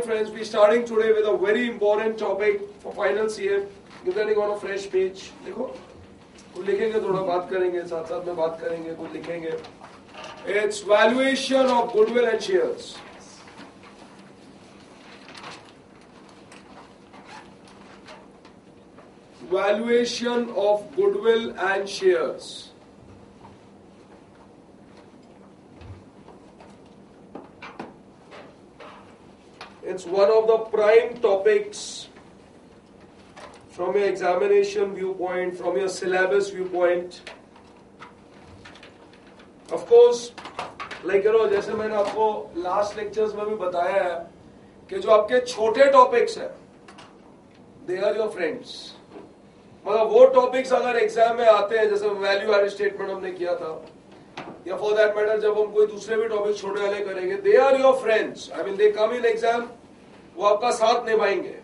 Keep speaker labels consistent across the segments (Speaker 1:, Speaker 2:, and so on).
Speaker 1: friends, we're starting today with a very important topic for final CA. You're getting on a fresh page. देखो, कुछ लिखेंगे, थोड़ा बात करेंगे, साथ-साथ में बात करेंगे, कुछ लिखेंगे. It's valuation of goodwill and shares. Valuation of goodwill and shares. It's one of the prime topics from your examination viewpoint, from your syllabus viewpoint. Of course, like जैसे मैंने आपको last lectures में भी बताया है कि जो आपके छोटे topics हैं, they are your friends. मतलब वो topics अगर एग्जाम में आते हैं, जैसे वैल्यू एडेड स्टेटमेंट हमने किया था, या फॉर दैट मैटर जब हम कोई दूसरे भी टॉपिक छोटे वाले करेंगे, they are your friends. I mean they come in exam, वो आपका साथ निभाएंगे.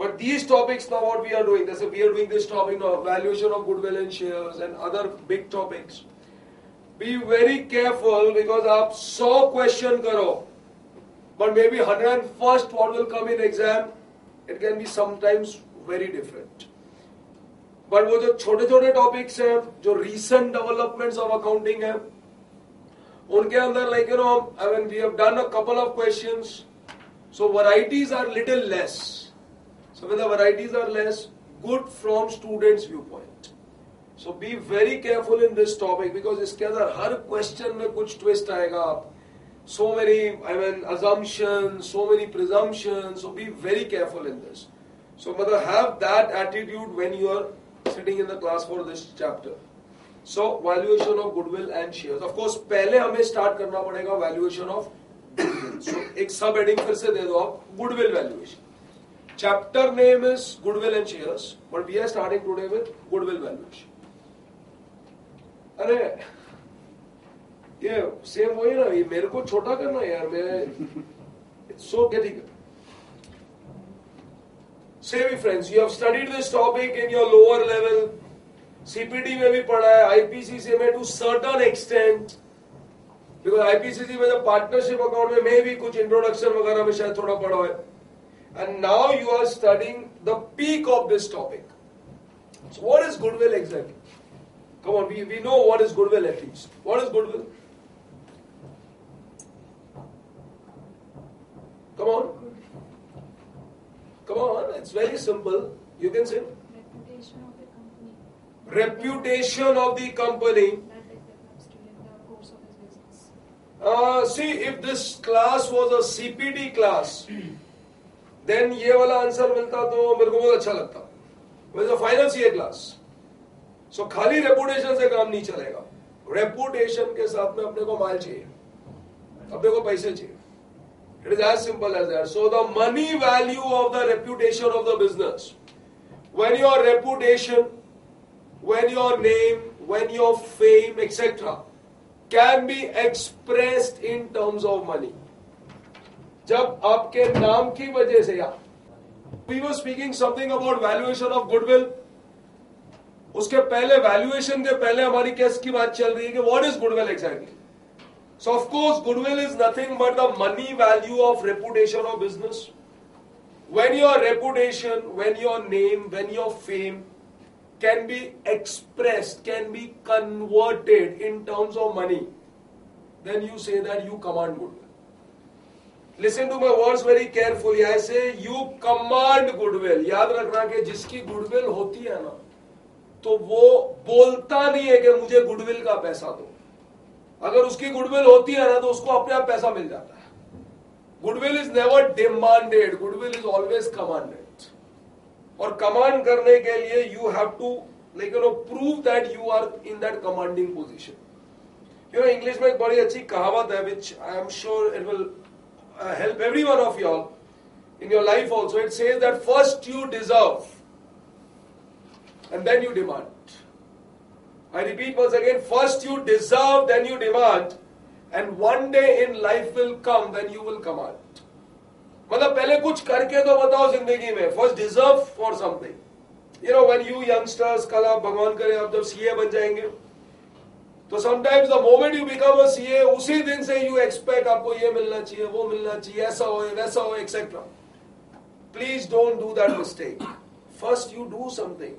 Speaker 1: But these topics now what we are doing, जैसे we are doing this topic now, valuation of goodwill and shares and other big topics. Be very careful because आप 100 question करो, but may be 101st what will come in exam, it can be sometimes very different. But वो जो छोटे छोटे topics हैं, जो recent developments of accounting है, उनके अंदर like I mean we have done a couple of questions, so varieties are little less. So when the varieties are less, good from students' viewpoint. So be very careful in this topic because इसके अंदर हर question में कुछ twist आएगा. So many, I mean, assumptions, so many presumptions. So be very careful in this. So मतलब have that attitude when you are sitting in the class for this chapter. So valuation of goodwill and shares. Of course, पहले हमें start करना पड़ेगा valuation of goodwill. So एक सब heading फिर से दे दो आप, goodwill valuation. Chapter name is goodwill and shares, but we are starting today with goodwill valuation. अरे ये सेम वही ना, ये मेरे को छोटा करना है यार, मैं it's so getting. Say me friends, you have studied this topic in your lower level, CPT में भी पढ़ा है, IPCC में to certain extent, because IPCC में जब पार्टनरशिप अकाउंट में मैं भी कुछ इंट्रोडक्शन वगैरह में शायद थोड़ा पढ़ा है. And now you are studying the peak of this topic. So what is goodwill exactly? Come on, we know what is goodwill at least. What is goodwill? Come on. Come on, it's very simple. You can say.
Speaker 2: Reputation of the company.
Speaker 1: Reputation of the company.
Speaker 2: That develops during the course of his business.
Speaker 1: See, if this class was a CPT class, then ये वाला answer मिलता तो मेरे को बहुत अच्छा लगता. It was a final CA class. So खाली reputation से काम नहीं चलेगा. Reputation के साथ में अपने को माल चाहिए, अपने को पैसे चाहिए. It is as simple as that. So the money value of the reputation of the business. When your reputation, when your name, when your fame, etc. can be expressed in terms of money. जब आपके नाम की वजह से, या we were speaking something about valuation of goodwill. उसके पहले valuation के पहले हमारी केस की बात चल रही है कि what is goodwill exactly? So of course goodwill is nothing but the money value of reputation of business. When your reputation, when your name, when your fame can be expressed, can be converted in terms of money, then you say that you command goodwill. Listen to my words very carefully. I say you command goodwill. याद रखना कि जिसकी goodwill होती है ना, तो वो बोलता नहीं है कि मुझे goodwill का पैसा दो. अगर उसकी goodwill होती है ना, तो उसको अपने आप पैसा मिल जाता है. Goodwill is never demanded. Goodwill is always commanded. और command करने के लिए you have to prove that you are in that commanding position. English में एक बड़ी अच्छी कहावत है, which I am sure it will help every one of you all in your life also. It says that first you deserve and then you demand. I repeat once again, first you deserve, then you demand, and one day in life will come when you will command. मतलब पहले कुछ करके तो बताओ जिंदगी में. First deserve for something. When you youngsters, कल आप भगवान करे आप जब CA बन जाएंगे, तो sometimes the moment you become a CA, उसी दिन से यू एक्सपेक्ट आपको ये मिलना चाहिए, वो मिलना चाहिए, ऐसा हो वैसा हो etcetera. Please don't do that mistake. First you do something.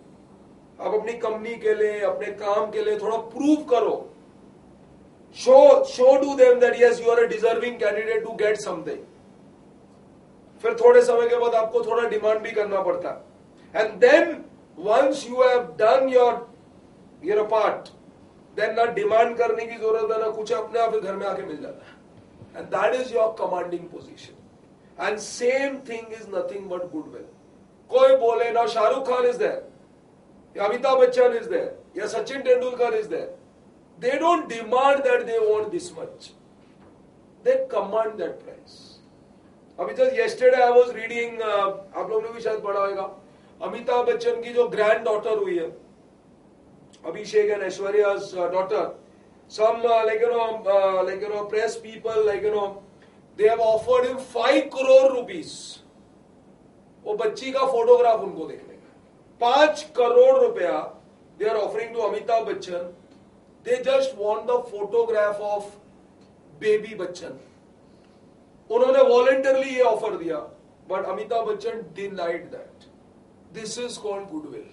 Speaker 1: आप अपनी कंपनी के लिए, अपने काम के लिए थोड़ा प्रूव करो. Show to them that yes you are a deserving candidate to get something. फिर थोड़े समय के बाद आपको थोड़ा डिमांड भी करना पड़ता है. And then once you have done your part, then ना डिमांड करने की जरूरत है ना कुछ, अपने आप ही घर में आके मिल जाता है. And that is your commanding position. And same thing is nothing but goodwill. कोई बोले ना शाहरुख खान इज देयर, या अमिताभ बच्चन इज देयर, या Sachin Tendulkar is there, they don't demand that they want this much. They command that price. अभी just yesterday I was reading, आप लोगों ने भी शायद पढ़ा होगा, अमिताभ बच्चन की जो ग्रैंड डॉटर हुई है, अभिषेक and ऐश्वर्या's daughter, some press people they have offered him 5 crore rupees. वो बच्ची का फोटोग्राफ उनको देखने का 5 करोड़ रुपया they are offering to Amitabh Bachchan. They just want the photograph of baby Bachchan. उन्होंने voluntarily ये ऑफर दिया, but Amitabh Bachchan denied that. This is called goodwill.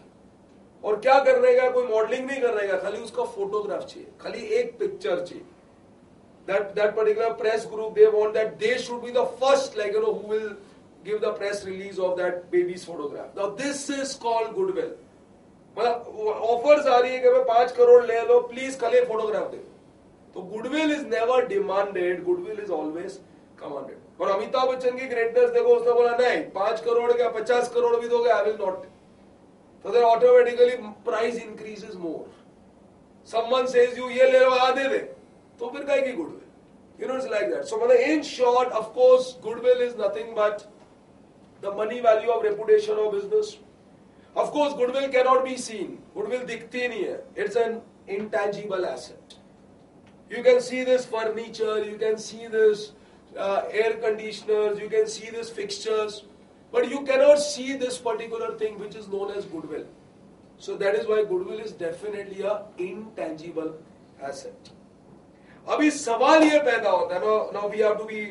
Speaker 1: और क्या करने का, कोई मॉडलिंग नहीं करने का, खाली उसका फोटोग्राफ चाहिए, खाली एक पिक्चर चाहिए. That particular press group, they want that they should be the first, who will give the press release of that baby's photograph. Now this is called goodwill. मतलब ऑफर्स आ रही है कि भाई 5 करोड़ ले लो, प्लीज खाली फोटोग्राफ दे. तो goodwill is never demanded, goodwill is always commanded. और अमिताभ बच्चन की ग्रेटनेस देखो, उसने बोला नहीं 5 करोड़ क्या 50 करोड़ भी दोगे, आई विल नॉट. तो then automatically price increases more. Someone says you ये ले लो, दे दे, तो फिर काय की goodwill. You know it's like that. So मतलब in short, of course goodwill is nothing but the money value of reputation of business. Of course, goodwill cannot be seen. Goodwill दिखती नहीं है. It's an intangible asset. You can see this furniture, you can see this air conditioners, you can see this fixtures, but you cannot see this particular thing which is known as goodwill. So that is why goodwill is definitely a intangible asset. अभी सवाल ये पैदा होता है, now we have to be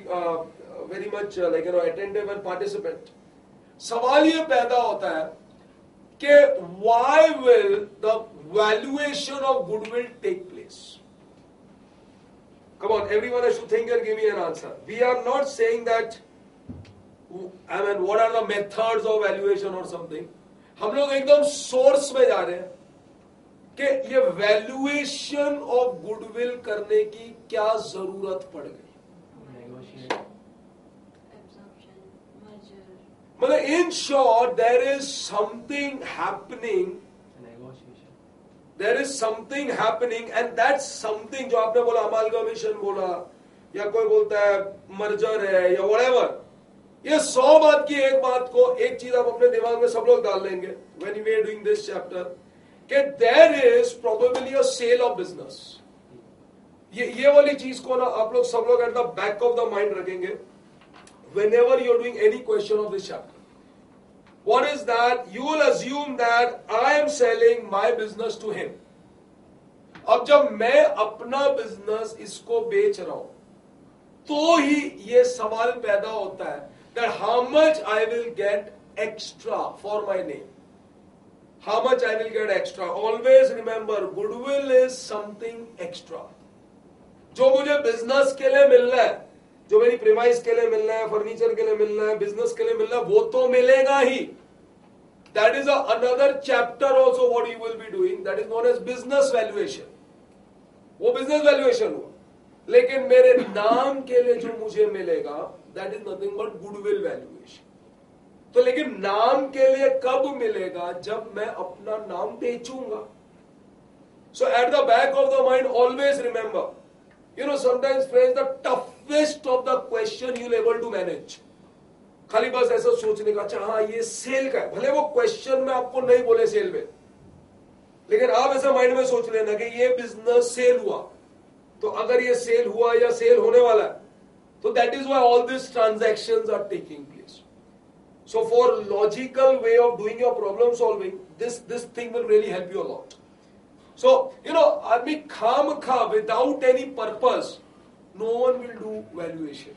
Speaker 1: very much attentive and participant. सवाल ये पैदा होता है कि why will the valuation of goodwill take place? Come on, everyone has to think and give me an answer. We are not saying that, what are the methods of valuation or something. हम लोग एकदम source में जा रहे हैं कि ये valuation of goodwill करने की क्या जरूरत पड़ गई. मतलब in short, there is something happening. There is something happening, and that something जो आपने बोला amalgamation बोला, या कोई बोलता है मर्जर है या whatever, ये 100 बात की एक बात को, एक चीज आप अपने दिमाग में सब लोग डाल लेंगे when we are doing this chapter, कि there is probably a sale of business. ये वाली चीज को ना आप लोग सब लोग at the back of the mind रखेंगे whenever you are doing any question of this chapter. What is that? You will assume that I am selling my business to him. अब जब मैं अपना बिजनेस इसको बेच रहा हूं, तो ही ये सवाल पैदा होता है that how much I will get extra for my name. How much I will get extra. Always remember, goodwill is something extra. जो मुझे बिजनेस के लिए मिलना है, जो मेरी प्रीमाइस के लिए मिलना है, फर्नीचर के लिए मिलना है, बिजनेस के लिए मिलना है, वो तो मिलेगा ही. That is another chapter also what you will be doing. That is known as business valuation. वो business valuation हुआ. लेकिन मेरे नाम के लिए जो मुझे मिलेगा, that is nothing but goodwill valuation. तो लेकिन नाम के लिए कब मिलेगा? जब मैं अपना नाम बेचूंगा. So at the back of the mind, always remember. Sometimes friends, the toughest of the question you'll able to manage. खाली बस ऐसा सोचने का, अच्छा हाँ ये सेल का है, भले वो क्वेश्चन में आपको नहीं बोले सेल में, लेकिन आप ऐसा माइंड में सोच लेना कि ये बिजनेस सेल हुआ, तो अगर ये सेल हुआ या सेल होने वाला है, तो that is why all this transactions are taking place. So for logical way of doing your problem solving, this thing will really help you a lot. So, आदमी खाम खा without any purpose, no one will do valuation.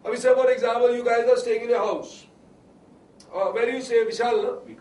Speaker 1: Abhi say, for example, you guys are staying in a house. Where you stay, Vishal, na?